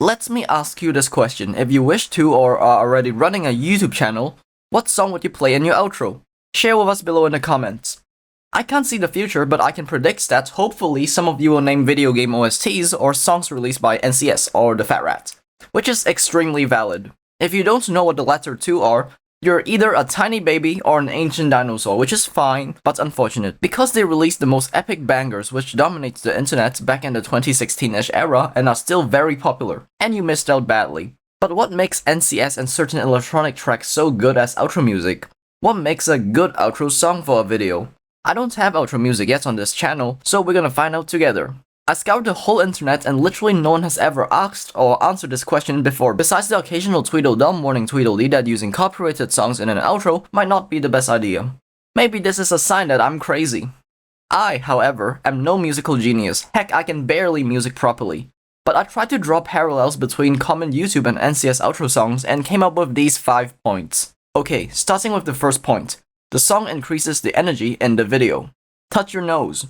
Let me ask you this question. If you wish to or are already running a YouTube channel, what song would you play in your outro? Share with us below in the comments. I can't see the future, but I can predict that hopefully some of you will name video game OSTs or songs released by NCS or the Fat Rat, which is extremely valid. If you don't know what the latter two are, you're either a tiny baby or an ancient dinosaur, which is fine, but unfortunate, because they released the most epic bangers which dominated the internet back in the 2016-ish era and are still very popular, and you missed out badly. But what makes NCS and certain electronic tracks so good as outro music? What makes a good outro song for a video? I don't have outro music yet on this channel, so we're gonna find out together. I scoured the whole internet and literally no one has ever asked or answered this question before, besides the occasional Tweedledum warning Tweedledee that using copyrighted songs in an outro might not be the best idea. Maybe this is a sign that I'm crazy. I, however, am no musical genius. Heck, I can barely music properly. But I tried to draw parallels between common YouTube and NCS outro songs and came up with these 5 points. Okay, starting with the first point. The song increases the energy in the video. Touch your nose.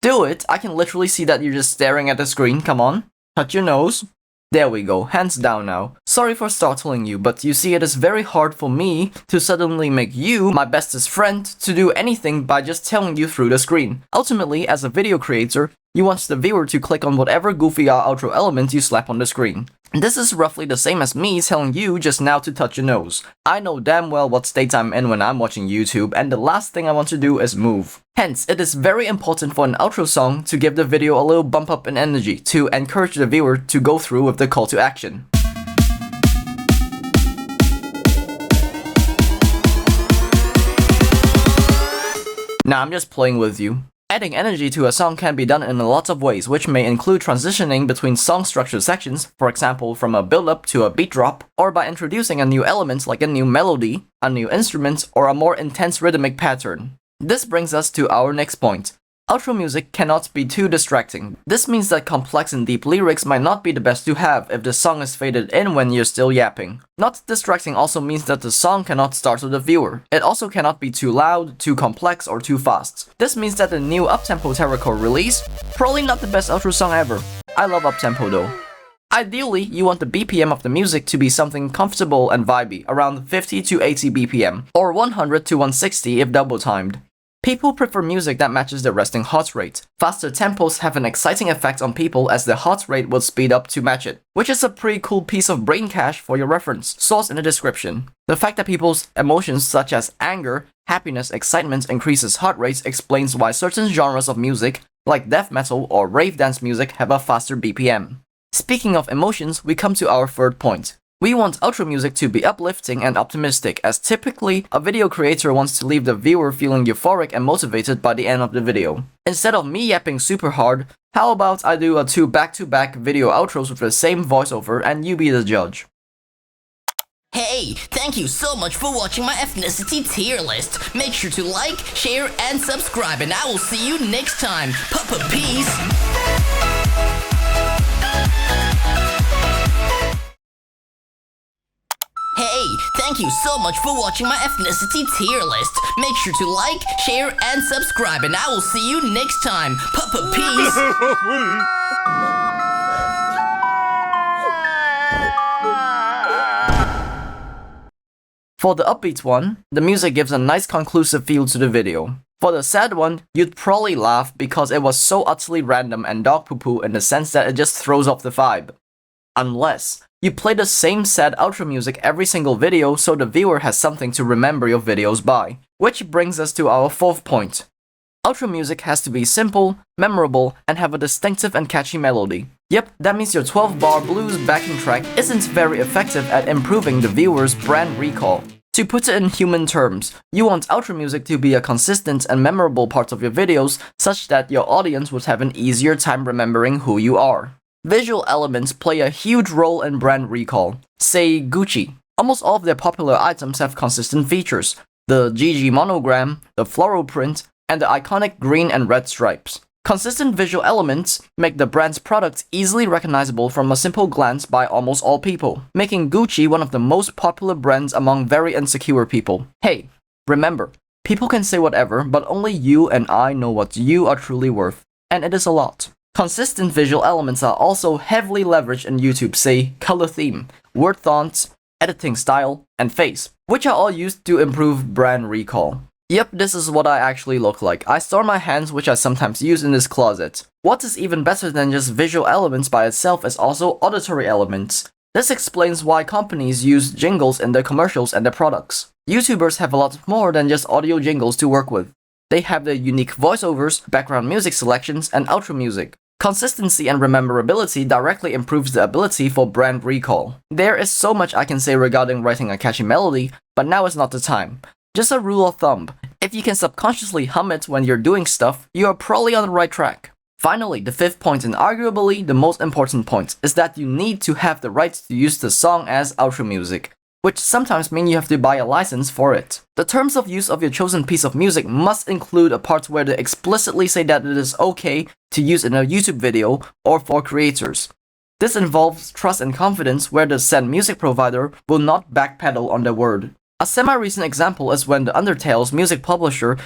Do it! I can literally see that you're just staring at the screen, come on. Touch your nose. There we go, hands down now. Sorry for startling you, but you see it is very hard for me to suddenly make you, my bestest friend, to do anything by just telling you through the screen. Ultimately, as a video creator, you want the viewer to click on whatever goofy outro element you slap on the screen. This is roughly the same as me telling you just now to touch your nose. I know damn well what state I'm in when I'm watching YouTube, and the last thing I want to do is move. Hence, it is very important for an outro song to give the video a little bump up in energy to encourage the viewer to go through with the call to action. Nah, I'm just playing with you. Adding energy to a song can be done in a lot of ways, which may include transitioning between song structure sections, for example from a build-up to a beat drop, or by introducing a new element like a new melody, a new instrument, or a more intense rhythmic pattern. This brings us to our next point. Outro music cannot be too distracting. This means that complex and deep lyrics might not be the best to have if the song is faded in when you're still yapping. Not distracting also means that the song cannot startle the viewer. It also cannot be too loud, too complex, or too fast. This means that the new uptempo terrorcore release, probably not the best outro song ever. I love uptempo though. Ideally, you want the BPM of the music to be something comfortable and vibey, around 50 to 80 BPM, or 100 to 160 if double timed. People prefer music that matches their resting heart rate. Faster tempos have an exciting effect on people as their heart rate will speed up to match it, which is a pretty cool piece of brain cache for your reference, source in the description. The fact that people's emotions such as anger, happiness, excitement increases heart rates explains why certain genres of music, like death metal or rave dance music, have a faster BPM. Speaking of emotions, we come to our third point. We want outro music to be uplifting and optimistic, as typically, a video creator wants to leave the viewer feeling euphoric and motivated by the end of the video. Instead of me yapping super hard, how about I do 2 back-to-back video outros with the same voiceover and you be the judge. Hey, thank you so much for watching my ethnicity tier list. Make sure to like, share, and subscribe, and I will see you next time. Papa, peace! Hey, thank you so much for watching my ethnicity tier list. Make sure to like, share, and subscribe, and I will see you next time. Papa, peace! For the upbeat one, the music gives a nice conclusive feel to the video. For the sad one, you'd probably laugh because it was so utterly random and dog poo-poo in the sense that it just throws off the vibe. Unless you play the same sad outro music every single video so the viewer has something to remember your videos by. Which brings us to our fourth point. Outro music has to be simple, memorable, and have a distinctive and catchy melody. Yep, that means your 12-bar blues backing track isn't very effective at improving the viewer's brand recall. To put it in human terms, you want outro music to be a consistent and memorable part of your videos such that your audience would have an easier time remembering who you are. Visual elements play a huge role in brand recall. Say Gucci. Almost all of their popular items have consistent features. The GG monogram, the floral print, and the iconic green and red stripes. Consistent visual elements make the brand's products easily recognizable from a simple glance by almost all people, making Gucci one of the most popular brands among very insecure people. Hey, remember, people can say whatever, but only you and I know what you are truly worth, and it is a lot. Consistent visual elements are also heavily leveraged in YouTube, say color theme, word fonts, editing style, and face, which are all used to improve brand recall. Yep, this is what I actually look like. I store my hands, which I sometimes use in this closet. What is even better than just visual elements by itself is also auditory elements. This explains why companies use jingles in their commercials and their products. YouTubers have a lot more than just audio jingles to work with. They have their unique voiceovers, background music selections, and outro music. Consistency and rememberability directly improves the ability for brand recall. There is so much I can say regarding writing a catchy melody, but now is not the time. Just a rule of thumb, if you can subconsciously hum it when you're doing stuff, you are probably on the right track. Finally, the fifth point and arguably the most important point is that you need to have the rights to use the song as outro music, which sometimes means you have to buy a license for it. The terms of use of your chosen piece of music must include a part where they explicitly say that it is okay to use in a YouTube video or for creators. This involves trust and confidence where the said music provider will not backpedal on their word. A semi-recent example is when the Undertale's music publisher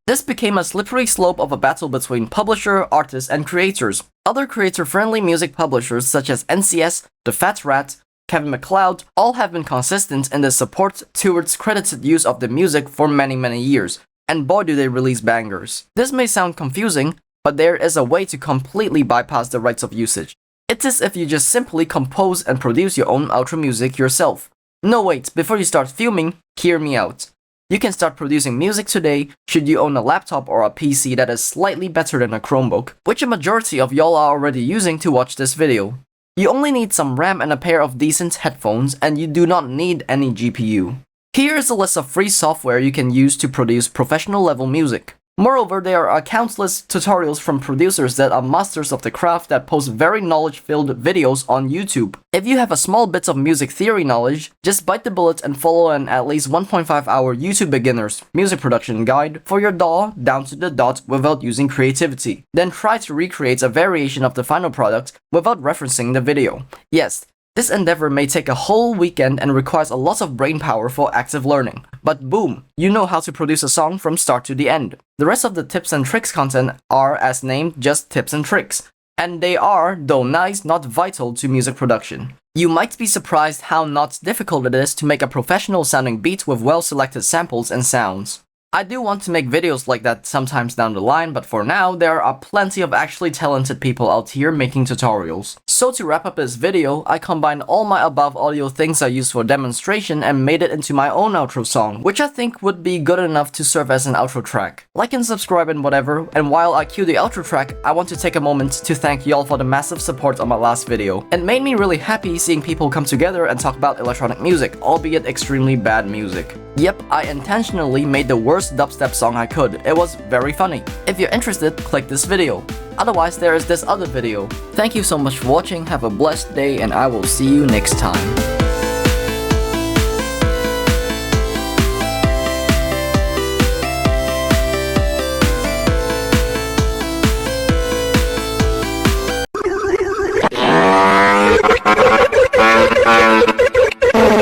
This became a slippery slope of a battle between publisher, artists, and creators. Other creator-friendly music publishers such as NCS, The Fat Rat, Kevin MacLeod all have been consistent in their support towards credited use of the music for many years, and boy do they release bangers. This may sound confusing, but there is a way to completely bypass the rights of usage. It is if you just simply compose and produce your own outro music yourself. No wait, before you start fuming, hear me out. You can start producing music today should you own a laptop or a PC that is slightly better than a Chromebook, which a majority of y'all are already using to watch this video. You only need some RAM and a pair of decent headphones, and you do not need any GPU. Here is a list of free software you can use to produce professional level music. Moreover, there are countless tutorials from producers that are masters of the craft that post very knowledge-filled videos on YouTube. If you have a small bit of music theory knowledge, just bite the bullet and follow an at least 1.5-hour YouTube beginner's music production guide for your DAW down to the dot without using creativity. Then try to recreate a variation of the final product without referencing the video. Yes, this endeavor may take a whole weekend and requires a lot of brain power for active learning. But boom, you know how to produce a song from start to the end. The rest of the tips and tricks content are, as named, just tips and tricks. And they are, though nice, not vital to music production. You might be surprised how not difficult it is to make a professional sounding beat with well-selected samples and sounds. I do want to make videos like that sometimes down the line, but for now, there are plenty of actually talented people out here making tutorials. So to wrap up this video, I combined all my above audio things I used for demonstration and made it into my own outro song, which I think would be good enough to serve as an outro track. Like and subscribe and whatever, and while I cue the outro track, I want to take a moment to thank y'all for the massive support on my last video. It made me really happy seeing people come together and talk about electronic music, albeit extremely bad music. Yep, I intentionally made the worst dubstep song I could. It was very funny. If you're interested, click this video. Otherwise, there is this other video. Thank you so much for watching, have a blessed day, and I will see you next time.